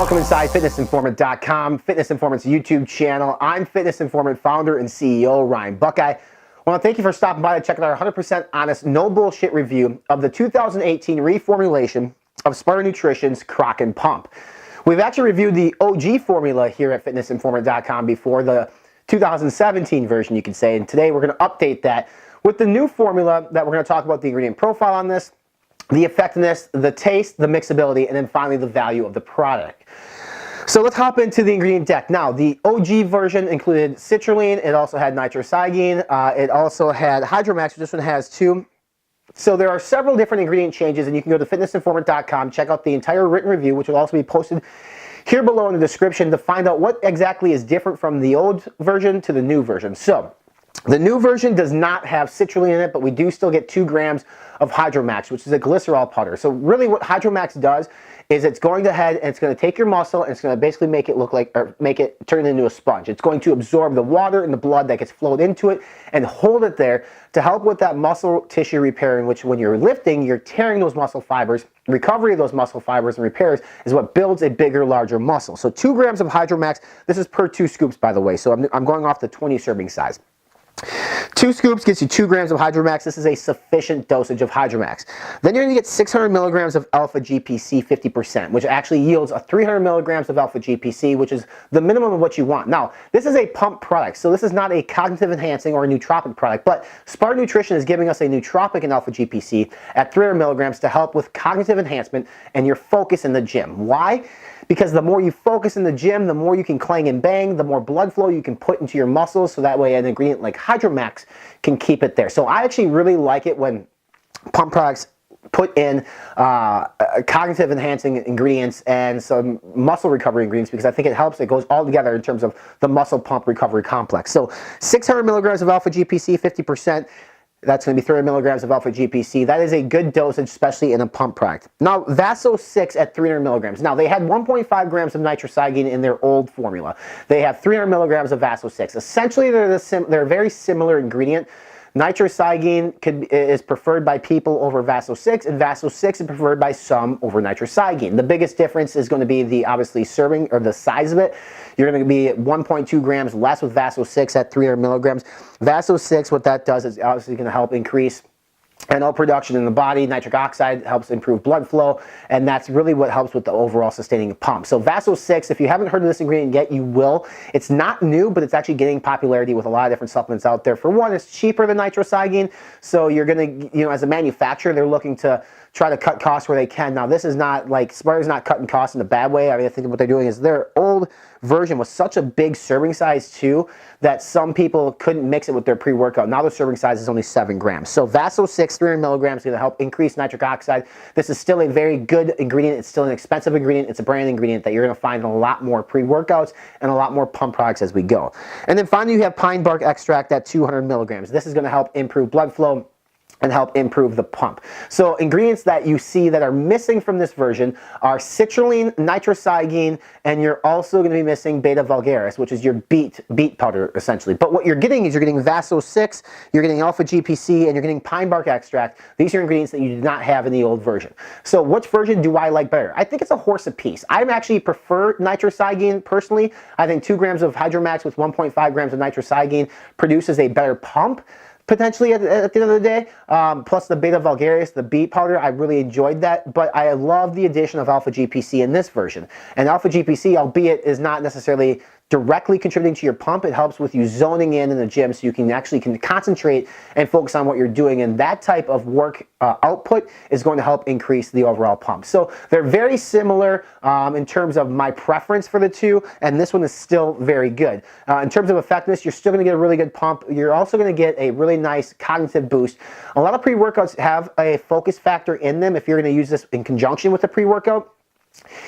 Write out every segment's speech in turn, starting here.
Welcome inside FitnessInformant.com, Fitness Informant's YouTube channel. I'm Fitness Informant founder and CEO Ryan Buckeye. I want to thank you for stopping by to check out our 100% honest, no bullshit review of the 2018 reformulation of Sparta Nutrition's Kraken Pump. We've actually reviewed the OG formula here at FitnessInformant.com before, the 2017 version you could say, and today we're going to update that with the new formula that we're going to talk about the ingredient profile on this, the effectiveness, the taste, the mixability, and then finally the value of the product. So let's hop into the ingredient deck. Now, the OG version included citrulline, it also had nitrosygine, it also had HydroMax, which this one has too. So there are several different ingredient changes, and you can go to fitnessinformant.com, check out the entire written review, which will also be posted here below in the description to find out what exactly is different from the old version to the new version. So the new version does not have citrulline in it, but we do still get 2 grams of HydroMax, which is a glycerol powder. So really what HydroMax does is it's going to head and it's going to take your muscle and it's going to basically make it look like, or make it turn it into a sponge. It's going to absorb the water and the blood that gets flowed into it and hold it there to help with that muscle tissue repair, in which when you're lifting, you're tearing those muscle fibers. Recovery of those muscle fibers and repairs is what builds a bigger, larger muscle. So 2 grams of HydroMax, this is per 2 scoops, by the way. So I'm going off the 20 serving size. 2 scoops gets you 2 grams of HydroMax. This is a sufficient dosage of HydroMax. Then you're going to get 600 milligrams of alpha GPC 50%, which actually yields a 300 milligrams of alpha GPC, which is the minimum of what you want. Now, this is a pump product, so this is not a cognitive enhancing or a nootropic product, but Sparta Nutrition is giving us a nootropic and alpha GPC at 300 milligrams to help with cognitive enhancement and your focus in the gym. Why? Because the more you focus in the gym, the more you can clang and bang, the more blood flow you can put into your muscles, so that way an ingredient like HydroMax can keep it there. So I actually really like it when pump products put in cognitive enhancing ingredients and some muscle recovery ingredients, because I think it helps. It goes all together in terms of the muscle pump recovery complex. So 600 milligrams of alpha GPC, 50%. That's going to be 300 milligrams of alpha GPC. That is a good dosage, especially in a pump product. Now, Vaso 6 at 300 milligrams. Now, they had 1.5 grams of nitrosygine in their old formula. They have 300 milligrams of Vaso 6. Essentially, they're a very similar ingredient. Nitrosygine is preferred by people over Vaso 6, and Vaso 6 is preferred by some over nitrosygine. The biggest difference is going to be the, obviously, serving or the size of it. You're going to be at 1.2 grams less with Vaso 6 at 300 milligrams. Vaso 6, what that does is obviously going to help increase NO production in the body. Nitric oxide helps improve blood flow, and that's really what helps with the overall sustaining pump. So Vaso 6, if you haven't heard of this ingredient yet, you will. It's not new, but it's actually getting popularity with a lot of different supplements out there. For one, it's cheaper than nitrosygine, so you're going to, as a manufacturer, they're looking to try to cut costs where they can. Now, this is not like, Sparta's not cutting costs in a bad way. I mean, I think what they're doing is their old version was such a big serving size too that some people couldn't mix it with their pre-workout. Now the serving size is only 7 grams. So Vaso 6, 300 milligrams is going to help increase nitric oxide. This is still a very good ingredient. It's still an expensive ingredient. It's a brand ingredient that you're going to find in a lot more pre-workouts and a lot more pump products as we go. And then finally, you have pine bark extract at 200 milligrams. This is going to help improve blood flow and help improve the pump. So ingredients that you see that are missing from this version are citrulline, nitrosygine, and you're also going to be missing beta vulgaris, which is your beet powder essentially. But what you're getting is you're getting Vaso 6, you're getting alpha GPC, and you're getting pine bark extract. These are ingredients that you did not have in the old version. So which version do I like better? I think it's a horse apiece. I actually prefer nitrosygine personally. I think 2 grams of HydroMax with 1.5 grams of nitrosygine produces a better pump, potentially at the end of the day. Plus the beta vulgaris, the beet powder, I really enjoyed that, but I love the addition of alpha GPC in this version. And alpha GPC, albeit is not necessarily directly contributing to your pump, it helps with you zoning in the gym, so you can actually concentrate and focus on what you're doing, and that type of work output is going to help increase the overall pump. So they're very similar in terms of my preference for the two, and this one is still very good. In terms of effectiveness, you're still going to get a really good pump. You're also going to get a really nice cognitive boost. A lot of pre-workouts have a focus factor in them if you're going to use this in conjunction with a pre-workout.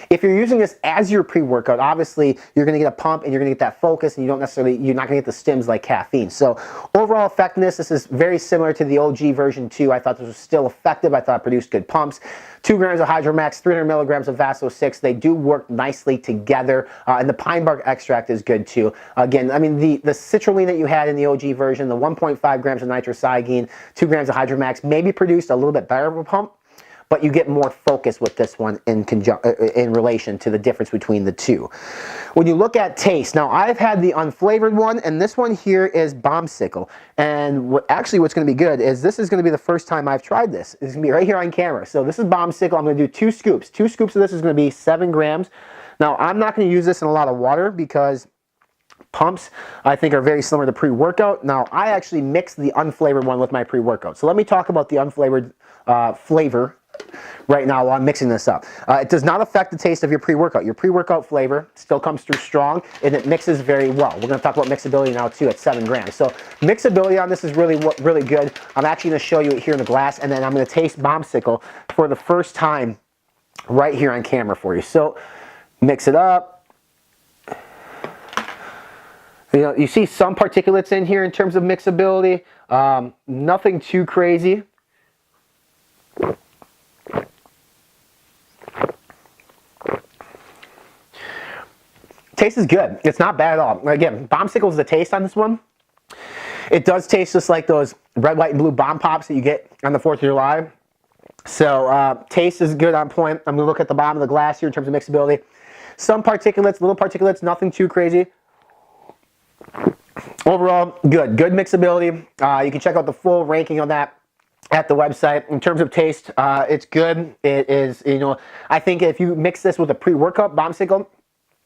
If you're using this as your pre-workout, obviously you're going to get a pump and you're going to get that focus, and you're not going to get the stims like caffeine. So overall effectiveness, this is very similar to the OG version too. I thought this was still effective. I thought it produced good pumps. 2 grams of HydroMax, 300 milligrams of Vaso 6. They do work nicely together, and the pine bark extract is good too. Again, I mean, the citrulline that you had in the OG version, the 1.5 grams of nitrosygine, 2 grams of HydroMax maybe produced a little bit better of a pump. but you get more focus with this one in relation to the difference between the two. When you look at taste, now I've had the unflavored one, and this one here is Bombsicle. And what's going to be good is this is going to be the first time I've tried this. It's going to be right here on camera. So this is Bombsicle. I'm going to do 2 scoops. 2 scoops of this is going to be 7 grams. Now I'm not going to use this in a lot of water because pumps, I think, are very similar to pre-workout. Now, I actually mix the unflavored one with my pre-workout. So let me talk about the unflavored flavor right now while I'm mixing this up. It does not affect the taste of your pre-workout. Your pre-workout flavor still comes through strong, and it mixes very well. We're going to talk about mixability now too at 7 grams. So mixability on this is really good. I'm actually going to show you it here in the glass, and then I'm going to taste Bombsicle for the first time right here on camera for you. So mix it up. You know, you see some particulates in here in terms of mixability. Nothing too crazy. Taste is good. It's not bad at all. Again, Bombsicle is the taste on this one. It does taste just like those red, white, and blue bomb pops that you get on the 4th of July. So taste is good on point. I'm going to look at the bottom of the glass here in terms of mixability. Some particulates, little particulates, nothing too crazy. Overall, good mixability. You can check out the full ranking on that at the website. In terms of taste, it's good. It is, you know, I think if you mix this with a pre-workout Bombsicle,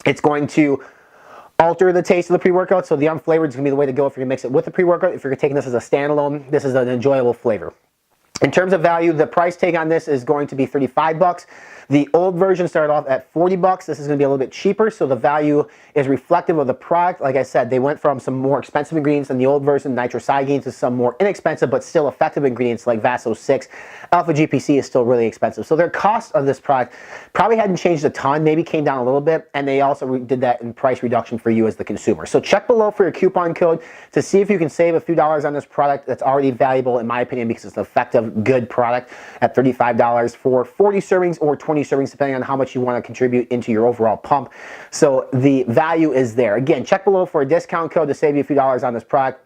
it's going to alter the taste of the pre-workout. So the unflavored is going to be the way to go if you're going to mix it with the pre-workout. If you're taking this as a standalone, this is an enjoyable flavor. In terms of value, the price tag on this is going to be $35. The old version started off at $40. This is going to be a little bit cheaper, so the value is reflective of the product. Like I said, they went from some more expensive ingredients in the old version, nitrocyclines, to some more inexpensive but still effective ingredients like Vaso 6. Alpha GPC is still really expensive. So their cost of this product probably hadn't changed a ton, maybe came down a little bit, and they also did that in price reduction for you as the consumer. So check below for your coupon code to see if you can save a few dollars on this product that's already valuable, in my opinion, because it's an effective, good product at $35 for 40 servings or 20 servings, depending on how much you want to contribute into your overall pump. So the value is there. Again, check below for a discount code to save you a few dollars on this product,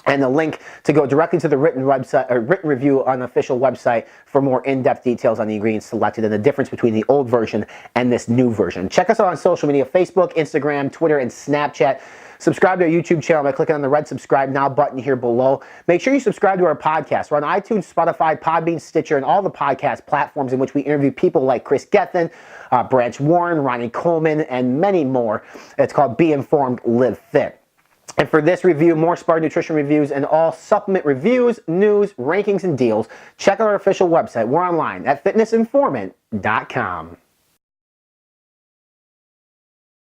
and the link to go directly to the written website or written review on the official website for more in-depth details on the ingredients selected and the difference between the old version and this new version. Check us out on social media: Facebook, Instagram, Twitter, and Snapchat. Subscribe to our YouTube channel by clicking on the red subscribe now button here below. Make sure you subscribe to our podcast. We're on iTunes, Spotify, Podbean, Stitcher, and all the podcast platforms in which we interview people like Chris Gethin, Branch Warren, Ronnie Coleman, and many more. It's called Be Informed, Live Fit. And for this review, more Sparta Nutrition reviews, and all supplement reviews, news, rankings, and deals, check out our official website. We're online at fitnessinformant.com.